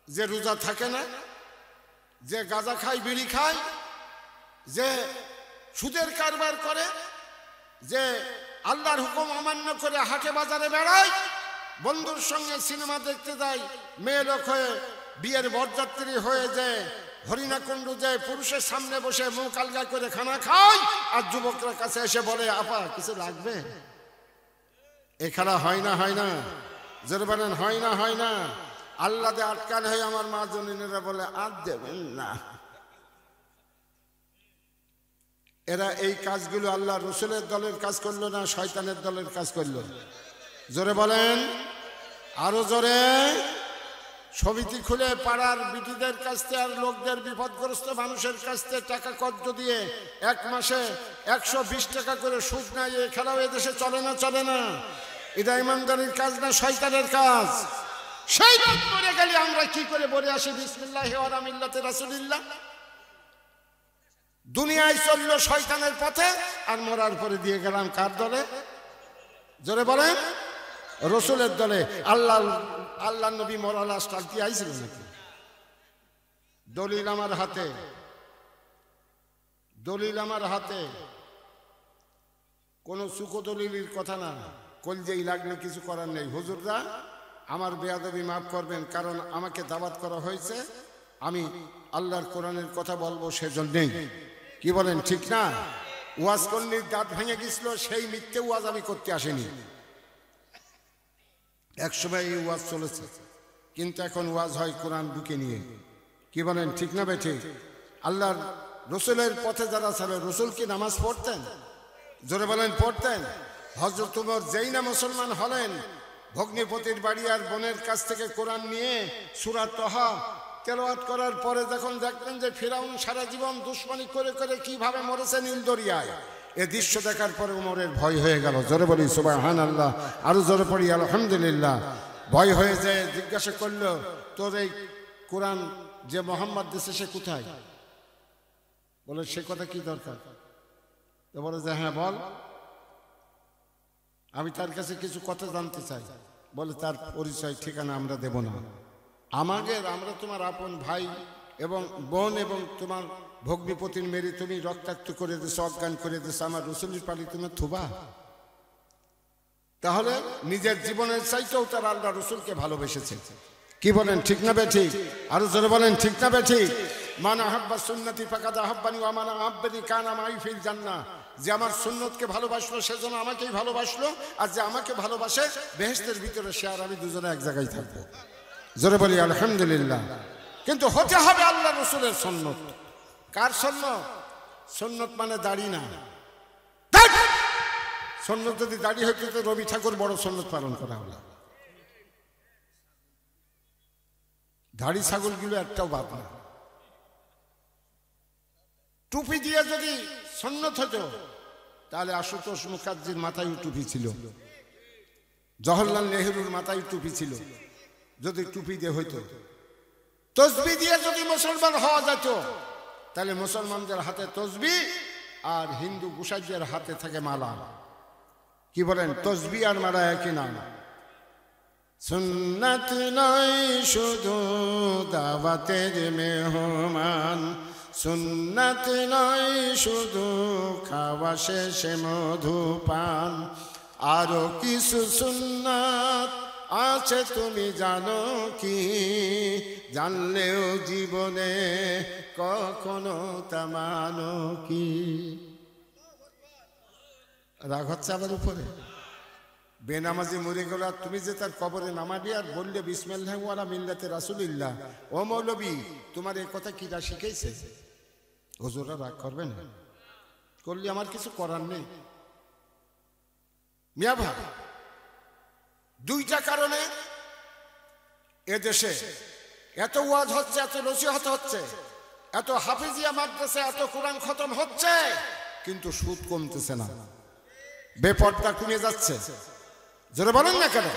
Speaker 1: যে রোজা থাকে না, যে গাঁজা খায়, বিড়ি খায়, যে সুদের কারবার করে, যে আল্লাহর হুকুম অমান্য করে হাটে বাজারে বেড়ায়, বন্ধুর সঙ্গে সিনেমা দেখতে যায়, মেয়ে লোক হয়ে বিয়ের বরযাত্রী হয়ে যায়, হরিণাকুণ্ড যায়, পুরুষের সামনে বসে মুখ আলগা করে খানা খায়, আর যুবকরা কাছে এসে বলে, আপা কিছু লাগবে? এ খেলা হয় না? হয় না? জোরে বলেন, হয় না? হয় না? আল্লাহ দে আটকান হয়ে আমার মা জনীরা বলে, আর দেবেন না। এরা এই কাজগুলো আল্লাহ রসুলের দলের কাজ করলো না শয়তানের দলের কাজ করলো? জোরে বলেন, আরো জোরে। সমিতি খুলে পাড়ার বিটিদের কাছ থেকে আর লোকদের, বিপদগ্রস্ত মানুষের কাছ থেকে টাকা কর্জ দিয়ে এক মাসে 120 টাকা করে সুদ নেয়। এই খেলাও এদেশে চলে না? চলে না? এটা ইমানদারির কাজ না শয়তানের কাজ? সেই রাত মরে গেলে আমরা কি করে বলে আসি বিসমিল্লাহি ওয়া আলা মিল্লাতি রাসূলিল্লাহ? দুনিয়ায় চললো শয়তানের পথে, আর মরার পরে দিয়ে গেলাম কার দলে? জোরে বলেন, রসুলের দলে। আল্লাহ নবী মরা লাশ টালতি আইছিল নাকি? দলিল আমার হাতে, দলিল আমার হাতে। কোন সুখ দলিলের কথা না, কলজেই লাগলে কিছু করার নেই। হুজুররা আমার বেয়াদবি মাফ করবেন, কারণ আমাকে দাওয়াত করা হয়েছে, আমি আল্লাহর কোরআনের কথা বলবো সেজন্যই। কি বলেন, ঠিক না? ওয়াজ করলে দাঁত ভেঙে গেছিল, সেই মিথ্যে ওয়াজ আমি করতে আসিনি। একসময় এই ওয়াজ চলেছে, কিন্তু এখন ওয়াজ হয় কোরআন বুকে নিয়ে। কি বলেন, ঠিক না? ঠিক। আল্লাহর রসুলের পথে যারা ছিল, রসুল কি নামাজ পড়তেন? জোরে বলেন, পড়তেন। হযরত ওমর যেই না মুসলমান হলেন, ভগ্নিপতির বাড়ি আর বোনের কাছ থেকে কোরআন নিয়ে সূরা তাহা তেলাওয়াত করার পরে যখন দেখলেন যে ফিরাউন সারা জীবন দুশমনি করে করে কিভাবে মরেছে নীল দরিয়ায়, এ দৃশ্য দেখার পরে উমরের ভয় হয়ে গেল। জোরে বলি সুবহানাল্লাহ, আরো জোরে পড়ি আলহামদুলিল্লাহ। ভয় হয়ে যায়, জিজ্ঞাসা করলো, তোর এই কোরআন যে মোহাম্মদ দেশে সে কোথায়? বলে সে কথা কি দরকার? তো বলে যে হ্যাঁ বল, আমি তার কাছে কিছু কথা জানতে চাই। বলে তার পরিচয় ঠিকানা আমরা দেব না। আমরা তোমার আপন ভাই এবং বোন এবং তোমার ভগ্নিপতির মেরে তুমি রক্তাক্ত করে দিস, অজ্ঞান করে দিস, আমার রসুলের পালি তুমি থুবা? তাহলে নিজের জীবনের চাইতেও তার আল্লাহ রসুলকে ভালোবেসেছে। কি বলেন ঠিক না বেঠিক? আরো জোরে বলেন ঠিক না বেঠিক? মান আহাব্বা সুন্নতি ফাকাদ আহাব্বানি ওয়া মান আহাব্বানি কানা মাই ফিল জান্নাহ। যে আমার সুন্নতকে ভালোবাসলো সেজন্য আমাকেই ভালোবাসলো, আর যে আমাকে ভালোবাসে বেহেশতের ভিতরে সে আর আমি দুজনে এক জায়গায় থাকবো। জোরে বলি আলহামদুলিল্লাহ। কিন্তু হতে হবে আল্লাহ রসুলের সুন্নত। কার সুন্নত? সুন্নত মানে দাড়ি না। সুন্নত যদি দাড়ি হইতো তো রবি ঠাকুর বড় সুন্নত পালন করা হলো। দাড়ি ছাগলগুলো একটাও বাদ না। টুপি দিয়ে যদি সুন্নত হতো তাহলে আশুতোষ মুখার্জির মাথায় টুপি ছিল, জওহরলাল নেহরুর মাথায় টুপি ছিল, যদি টুপি দিয়ে হইতো। তসবি দিয়ে যদি মুসলমান হওয়া যেত তাহলে মুসলমানদের হাতে তসবি আর হিন্দু গুসাইদের হাতে থাকে মালা। কি বলেন? তসবি আর মালা একই নাম। সুন্নাত নয় শুধু দাওয়াতের মেহমান, সুন্নাত নয় শুধু খাওয়া শেষে মধুপান, আরো কিছু সুন্নাত আছে তুমি জানো কি? জানলেও জীবনে কখনো তা মানো কি? রাগ হচ্ছে আমার উপরে? বেনামাজি মরে গেল, তুমি যে তার কবরে নামাবি আর বললে বিসমিল্লাহ ওয়ালা মিল্লাতে রাসূলিল্লাহ। ও মৌলবী, তোমার এই কথা কিরা শিখাইছে? হুজুররা রাগ করবেন? করলে আমার কিছু করার নেই। মিয়া ভাই, দুইটা কারণে এদেশে এত ওয়াজ হচ্ছে, এত নসিহত হচ্ছে, এত হাফিজিয়া মাদ্রাসা, এত কোরআন খতম হচ্ছে, কিন্তু সুদ কমতেছে না, বেপর্দা কমে যাচ্ছে। জোরে বলেন না কেন?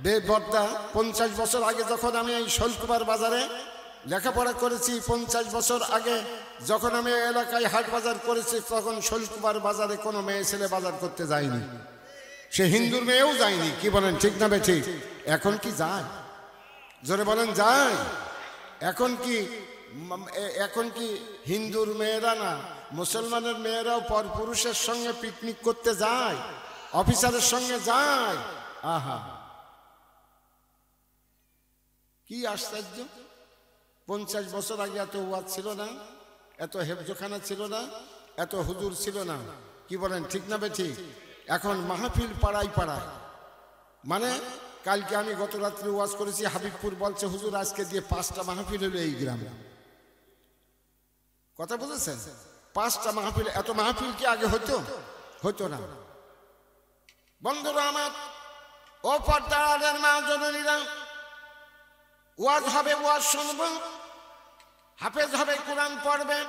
Speaker 1: বেপর্দা 50 বছর আগে যখন আমি এই শৈলকুমার বাজারে লেখাপড়া করেছি, 50 বছর আগে যখন আমি এলাকায় হাট বাজার করেছি, তখন শৈলকুমার বাজারে কোনো মেয়ে ছেলে বাজার করতে যায়নি, সে হিন্দুর মেয়েও যায়নি। কি বলেন ঠিক না বেঠিক? এখন কি যায়? জোরে বলেন যায়? এখন কি হিন্দুর মেয়েরা না, মুসলমানের মেয়েরাও পরপুরুষের সঙ্গে পিকনিক করতে যায়, অফিসারের সঙ্গে যায়? আহা, কি আশ্চর্য! 50 বছর আগে এত ওয়াজ ছিল না, এত হেফজখানা ছিল না, এত হুজুর ছিল না। কি বলেন ঠিক না বেঠিক? এখন মাহফিল পাড়ায় পাড়ায়। মানে কালকে আমি গত রাত্রে ওয়াজ করেছি, হাবিবপুর বলছে হুজুর আজকে দিয়ে 5টা মাহফিল হলো এই গ্রামে। কথা বুঝেছেন? 5টা মাহফিল। এত মাহফিল কি আগে হতো না? বন্ধুরা আমার, ও পর্দার মা জননীরা, ওয়াজ হবে, ওয়াজ শুনবো, হাফেজ হবে, কোরআন পড়বে,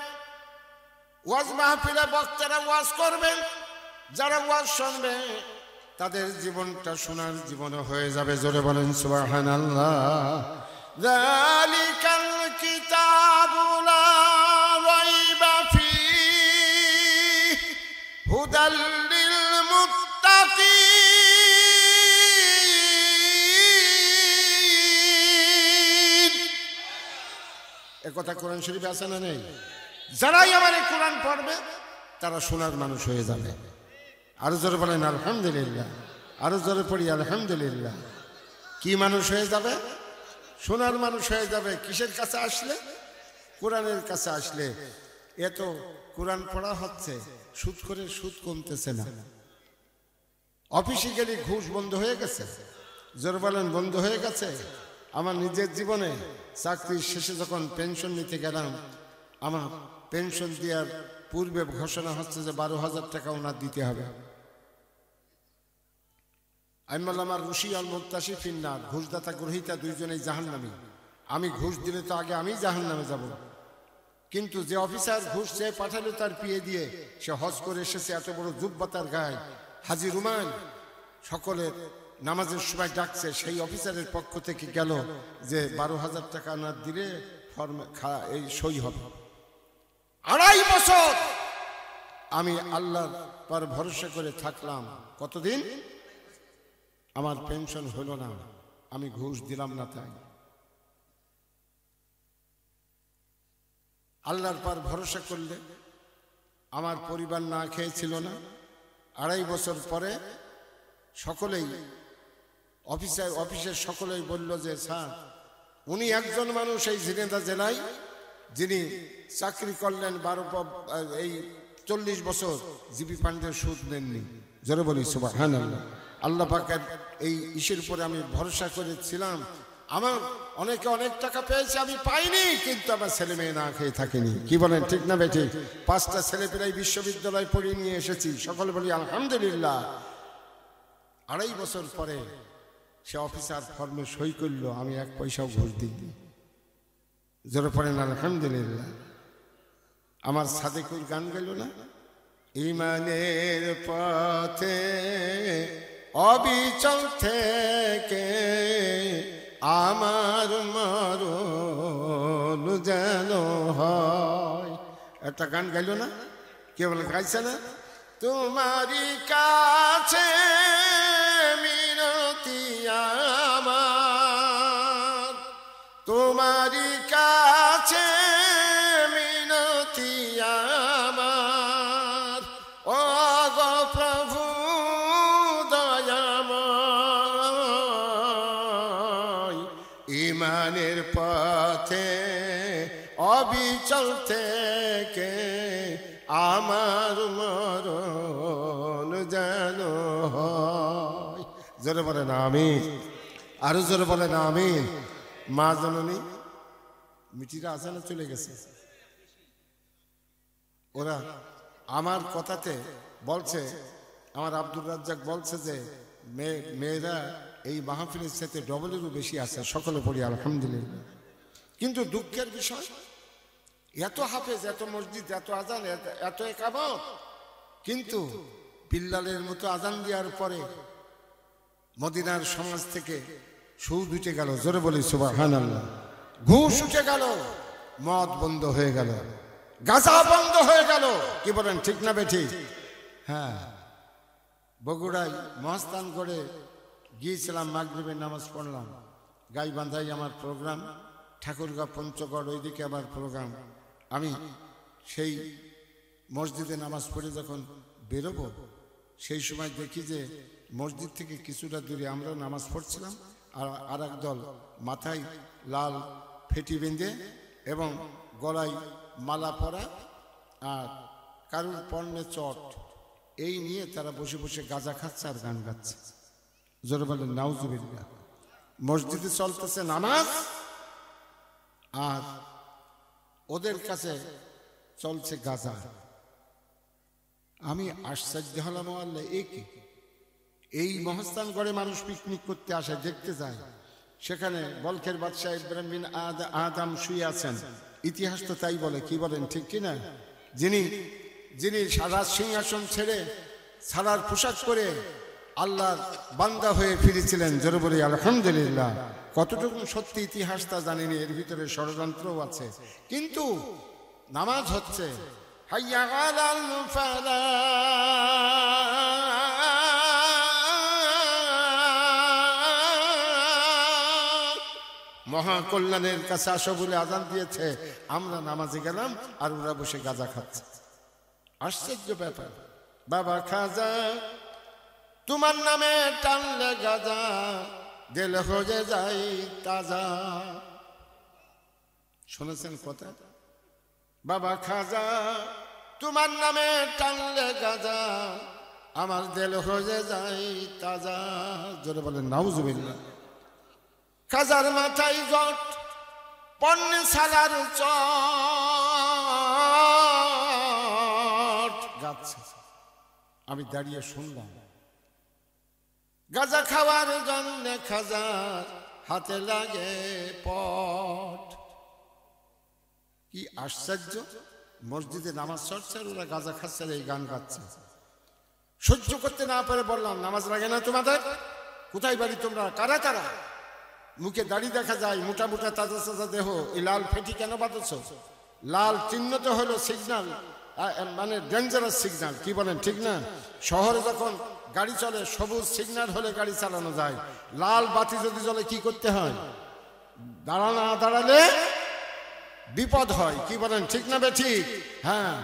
Speaker 1: ওয়াজ মাহফিলে বক্তারা ওয়াজ করবে, যারা ওয়াজ শুনবে তাদের জীবনটা সোনার জীবন হয়ে যাবে। জোরে বলেন সুবহানাল্লাহ। যালিকাল কিতাবু লা রাইবা ফীহি হুদাল লিল মুত্তাকিন। এ কথা কোরআন শরীফে আছে না নেই? যারাই আমার এই কোরআন পড়বে তারা সোনার মানুষ হয়ে যাবে। আরো জোরে বলেন আলহামদুলিল্লাহ, আরো জোরে পড়ি আলহামদুলিল্লাহ। কি মানুষ হয়ে যাবে? সোনার মানুষ হয়ে যাবে। কিসের কাছে আসলে? কোরআনের কাছে আসলে। এত কোরআন পড়া হচ্ছে, সুদ করে সুদ কমতেছে না। অফিসে গেলে ঘুষ বন্ধ হয়ে গেছে। জোরে বলেন বন্ধ হয়ে গেছে। আমার নিজের জীবনে চাকরির শেষে যখন পেনশন নিতে গেলাম, আমার পেনশন দেওয়ার পূর্বে ঘোষণা হচ্ছে যে 12,000 টাকা ওনার দিতে হবে। আমি বললাম আমার রুশি আল মুক্তাসি ফিন্নার, ঘুষদাতা গ্রহিতা দুইজনেই জাহান্নামী। আমি ঘুষ দিলে তো আগে আমি জাহান্নামে যাব। কিন্তু যে অফিসার ঘুষ চেয়ে পাঠালো তার পিয়ে দিয়ে, সে হজ করে এসেছে, এত বড় জুব্বা তার গায়ে, হাজি রুমাল, সকলের নামাজের সময় ডাকছে, সেই অফিসারের পক্ষ থেকে গেল যে 12,000 টাকা না দিলে ফর্মে এই সই হবে। 2.5 বছর আমি আল্লাহর পর ভরসা করে থাকলাম। কতদিন? আমার পেনশন হলো না, আমি ঘুষ দিলাম না, তাই আল্লাহর পর ভরসা করলে আমার পরিবার না খেয়েছিল না। 2.5 বছর পরে সকলেই অফিসের সকলেই বলল যে স্যার, উনি একজন মানুষ এই ঝিনাইদহ জেলায় যিনি চাকরি করলেন 40 বছর জিবি পান্ডের সুদ নেননি। জোরে বলি সুবহানাল্লাহ। আল্লাহ পাকের এই ইসের উপরে আমি ভরসা করেছিলাম। আমার অনেকে অনেক টাকা পেয়েছে, আমি পাইনি, কিন্তু আমার ছেলে মেয়ে না খেয়ে থাকেনি। কি বলেন, ঠিক না বেঠিক? 5টা ছেলে পেলাই বিশ্ববিদ্যালয় পড়িয়ে নিয়ে এসেছি, সকলে বলি আলহামদুলিল্লাহ। 2.5 বছর পরে সে অফিসার ফর্মে সই করলো, আমি 1 পয়সাও ঘুষ দিইনি। জোরে পড়েন আলহামদুলিল্লাহ। আমার সাদেকুর গান গেল না, ইমানের পথে অবিচল থেকে আমার মরণ যেন হয়। একটা গান গাইল না, কে বলে গাইছে না? তোমারই কাছে মিনতি আমার, তোমারই কাছে মিনতি আমার, ও গো প্রভু দয়াময়, ইমানের পথে অবিচল থেকে আমার মরণ যেন হয়। জোরে বলেন আমিন, আরো জোরে বলেন আমিন। মা জননী মিটিরা আজানে চলে গেছে, ওরা আমার কথাতে বলছে, আমার আব্দুর রাজ্জাক বলছে যে মেয়েরা এই মাহফিলের সাথে ডবলেরও বেশি আছে। সকলে পড়ি আলহামদুলিল্লাহ। কিন্তু দুঃখের বিষয়, এত হাফেজ, এত মসজিদ, এত আজান, এত একামত, কিন্তু বিল্লালের মতো আজান দেওয়ার পরে মদিনার সমাজ থেকে সুদ উঠে গেল। জোরে বলি সুবহানাল্লাহ। ঘুষ উঠে গেল, মদ বন্ধ হয়ে গেল, গাঁজা বন্ধ হয়ে গেল। কি বলেন, ঠিক না বেঠিক? হ্যাঁ, বগুড়ায় মহাস্থান করে গিয়েছিলাম, মাগরিবের নামাজ পড়লাম, গাইবান্ধাই আমার প্রোগ্রাম, ঠাকুরগাঁ পঞ্চগড় ওইদিকে আমার প্রোগ্রাম। আমি সেই মসজিদে নামাজ পড়ে যখন বেরোবো, সেই সময় দেখি যে মসজিদ থেকে কিছুটা দূরে আমরা নামাজ পড়ছিলাম, আর এক দল মাথায় লাল ফেটি বেঁধে এবং গলায় মালা পরা আর কারুর পণ্যে চট, এই নিয়ে তারা বসে বসে গাঁজা খাচ্ছে আর গান গাচ্ছে। জোরে বলেন নাউজুবিল্লাহ। মসজিদে চলতেছে নামাজ, আর ওদের কাছে চলছে গাঁজা। আমি আশ্চর্য হলাম, আল্লাহ এ কি? এই মহাস্থানগড়ে মানুষ পিকনিক করতে আসে, দেখতে যায়, সেখানে বলখের বাদশাহ ইব্রাহিম বিন আদম শুয়ে আছেন। ইতিহাস তো তাই বলে। কি বলেন, ঠিক কিনা? যিনি সারা সিংহাসন ছেড়ে সারার পোশাক করে আল্লাহর বান্দা হয়ে ফিরেছিলেন। জোরে বলি আলহামদুলিল্লাহ। কতটুকু সত্যি ইতিহাস তা জানিনি, এর ভিতরে ষড়যন্ত্রও আছে, কিন্তু নামাজ হচ্ছে। হাইয়া আলাল ফালাহ, মহাকল্যাণের কাছে আসো বলে আজান দিয়েছে, আমরা নামাজে গেলাম আর ওরা বসে গাঁজা খাচ্ছে। আশ্চর্য ব্যাপার। বাবা খাজা, তোমার নামে টানলে গাজা, দিল হয়ে যাই তাজা। শুনেছেন কথা? বাবা খাজা, তোমার নামে টানলে গাজা, আমার দিল হয়ে যাই তাজা। জোরে বলেন নাউজুবিল্লাহ। খাজার মাথায় জট, পণ্য সালার চট গাচ্ছে। আমি দাঁড়িয়ে শুনলাম। গাঁজা খাওয়ার জন্য খাজার হাতে লাগে পট। কি আশ্চর্য, মসজিদে নামাজ চলছে আর ওরা গাঁজা খাচ্ছে আর এই গান গাচ্ছে। সহ্য করতে না পারে বললাম, নামাজ লাগে না তোমাদের? কোথায় বাড়ি তোমরা? কারা কারা? মুখে দাড়ি দেখা যায়, মোটা মোটা তাজা তাজা দেহ, এই লাল ফেটি কেন বাঁধছ? লাল চিহ্ন তো হলো সিগন্যাল, মানে ডেঞ্জারাস সিগন্যাল, কি বলেন ঠিক না? শহরে যখন গাড়ি চলে সবুজ সিগন্যাল হলে গাড়ি চালানো যায়, লাল বাতি যদি জ্বলে কি করতে হয়? দাঁড়ানো না দাঁড়ালে বিপদ হয়, কি বলেন ঠিক না বেঠিক? হ্যাঁ,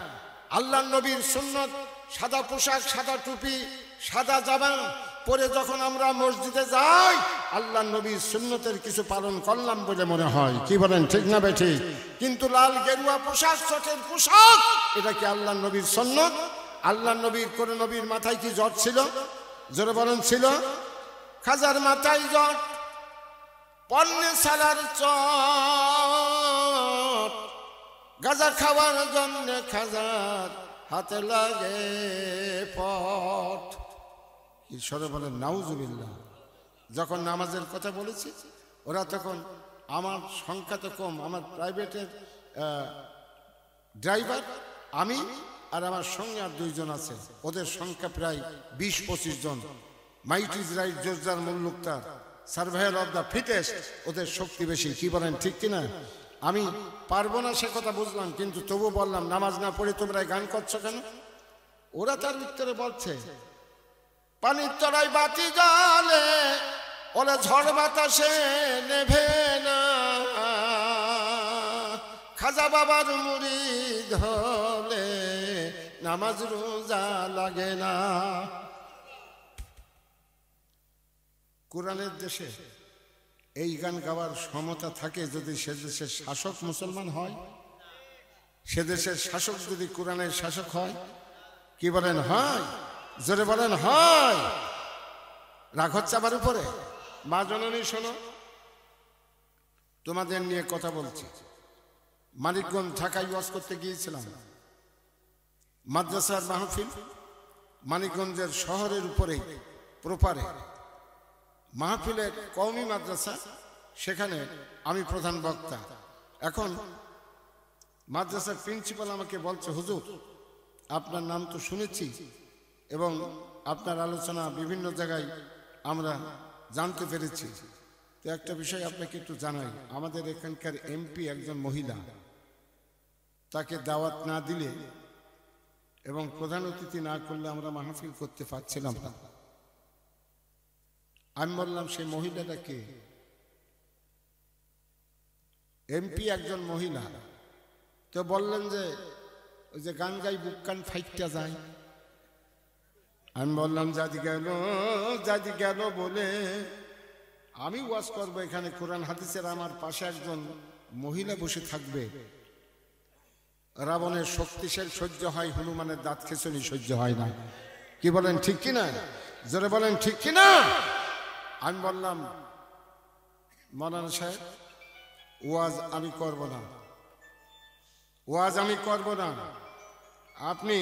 Speaker 1: আল্লাহ নবীর সুন্নত সাদা পোশাক, সাদা টুপি, সাদা জামা পরে যখন আমরা মসজিদে যাই, আল্লাহ নবীর সুন্নতের কিছু পালন করলাম বলে মনে হয়, কি বলেন ঠিক না বেঠিক? কিন্তু লাল গেরুয়া পোশাক, চটের পোশাক, এটা কি আল্লাহ নবীর সুন্নত? আল্লাহ নবীর কোন নবীর মাথায় কি জট ছিল? জোরে বলেন ছিল? খাজার মাথায় জট, পন্নে সালার চট, গাঁজা খাওয়ার জন্য খাজার হাতে লাগে পট। ঈশ্বরে বলেন নাউজুবিল্লাহ। যখন নামাজের কথা বলেছি ওরা তখন, আমার সংখ্যা তো কম, আমার প্রাইভেটের ড্রাইভার আমি আর আমার সঙ্গে আর দুইজন আছে, ওদের সংখ্যা প্রায় 20-25 জন। মাইট ইজ রাইট জোরজার মুল্লুকতার, সার্ভেয়ার অফ দ্য ফিটেস্ট, ওদের শক্তি বেশি, কি বলেন ঠিক কিনা? আমি পারবো না সে কথা বুঝলাম, কিন্তু তবু বললাম নামাজ না পড়ে তোমরা গান করছো কেন? ওরা তার উত্তরে বলছে, পানির তলায় বাতি জ্বলে, ওরা ঝড় বাতাসে নেভে না, খাজা বাবার মুরিদ হলে নামাজ রোজা লাগে না। কোরআনের দেশে এই গান গাওয়ার ক্ষমতা থাকে যদি সে দেশের শাসক মুসলমান হয়, সে দেশের শাসক যদি কোরআনের শাসক হয়, কি বলেন হয়? জোরে বলেন হয়? রাগ হচ্ছে আমার উপরে? মা জননী শোনো, তোমাদের নিয়ে কথা বলছি। মানিকগঞ্জ ঢাকায় ওয়াজ করতে গিয়েছিলাম, মাদ্রাসার মাহফিল, মানিকগঞ্জের শহরের উপরেই প্রপারে মাহফিলের কওমি মাদ্রাসা, সেখানে আমি প্রধান বক্তা। এখন মাদ্রাসার প্রিন্সিপাল আমাকে বলছে, হুজুর আপনার নাম তো শুনেছি এবং আপনার আলোচনা বিভিন্ন জায়গায় আমরা জানতে পেরেছি, তো একটা বিষয় আপনাকে একটু জানাই, আমাদের এখানকার এমপি একজন মহিলা, তাকে দাওয়াত না দিলে এবং প্রধান অতিথি না করলে আমরা মাহফিল করতে পারছিলাম না। আমি বললাম সেই মহিলাটা কে? এমপি একজন মহিলা। তো বললেন যে ওই যে গান গাই বুক কান ফাইটটা যায়। আমি বললাম জাদি গেল বলে আমি ওয়াজ করবো এখানে কোরআন হাদিসের, আমার পাশে একজন মহিলা বসে থাকবে। রাবণের শক্তিশালী সহ্য হয়, হনুমানের দাঁত খেছনি সহ্য হয় না, কি বলেন ঠিক কিনা? জোরে বলেন ঠিক কিনা? আমি বললাম মৌলানা সাহেব ওয়াজ আমি করব না, ওয়াজ আমি করব না, আপনি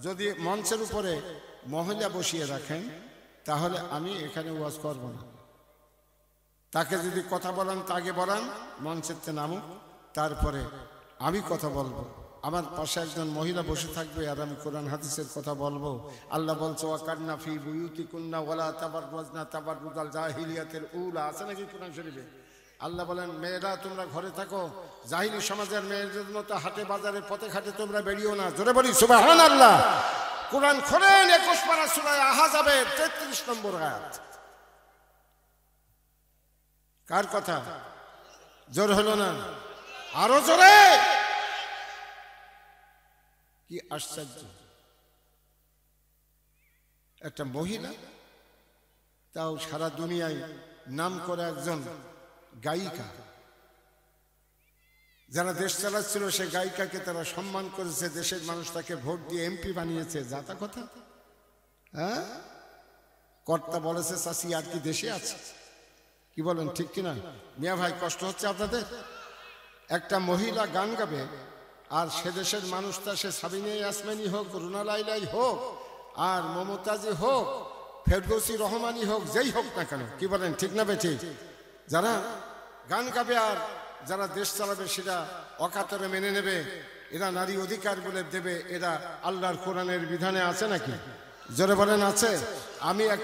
Speaker 1: যদি মঞ্চের উপরে মহিলা বসিয়ে রাখেন তাহলে আমি এখানে ওয়াজ করব না। তাকে যদি কথা বলান তাকে বলান, মঞ্চেতে নামুক, তারপরে আমি কথা বলবো। আমার পাশে একজন মহিলা বসে থাকবে আর আমি কোরআন হাদিসের কথা বলবো। আল্লাহ বলছে ওয়াকান্না ফি বুয়ুতিকুন্না ওয়ালা তাবাররুজনা তাবাররুজাল জাহিলিয়াতিল উলা, আছে নাকি কোরআন শরীফে? আল্লাহ বলেন মেয়েরা তোমরা ঘরে থাকো, জাহিলি সমাজের মেয়েদের মতো হাটে বাজারে পথে ঘাটে তোমরা বেরিও না। জোরে বলি সুবহানাল্লাহ। কোরআন খোলেন 21 পারা সূরা আহজাবের 33 নম্বর আয়াত। কার কথা? জোর হলো না? আরো জোরে। কি আশ্চর্য, একটা মহিলা, তাও সারা দুনিয়ায় নাম করে একজন গায়িকা, যারা দেশ চালাচ্ছিল সে গায়িকাকে তারা সম্মান করেছে, দেশের মানুষ তাকে ভোট দিয়ে এমপি বানিয়েছে। যাতা কথা, হ্যাঁ? কর্তা বলেছে চাষি আর কি দেশে আছে, কি বলেন ঠিক কিনা? মিয়া ভাই কষ্ট হচ্ছে আপনাদের? একটা মহিলা গান গাবে আর সে দেশের মানুষটা, সে সাবিনা ইয়াসমিনী হোক, রুনা লাইলাই হোক, আর মমতাজি হোক, ফেরদৌসী রহমানি হোক, যেই হোক না কেন, কি বলেন ঠিক না বেঠিক? যারা গান গাবে আর যারা দেশ চালাবে সেটা অকাতরে মেনে নেবে, এরা নারী অধিকার বলে দেবে, এরা আল্লাহর কোরআনের বিধানে আছে নাকি? জোরে বলেন আছে? আমি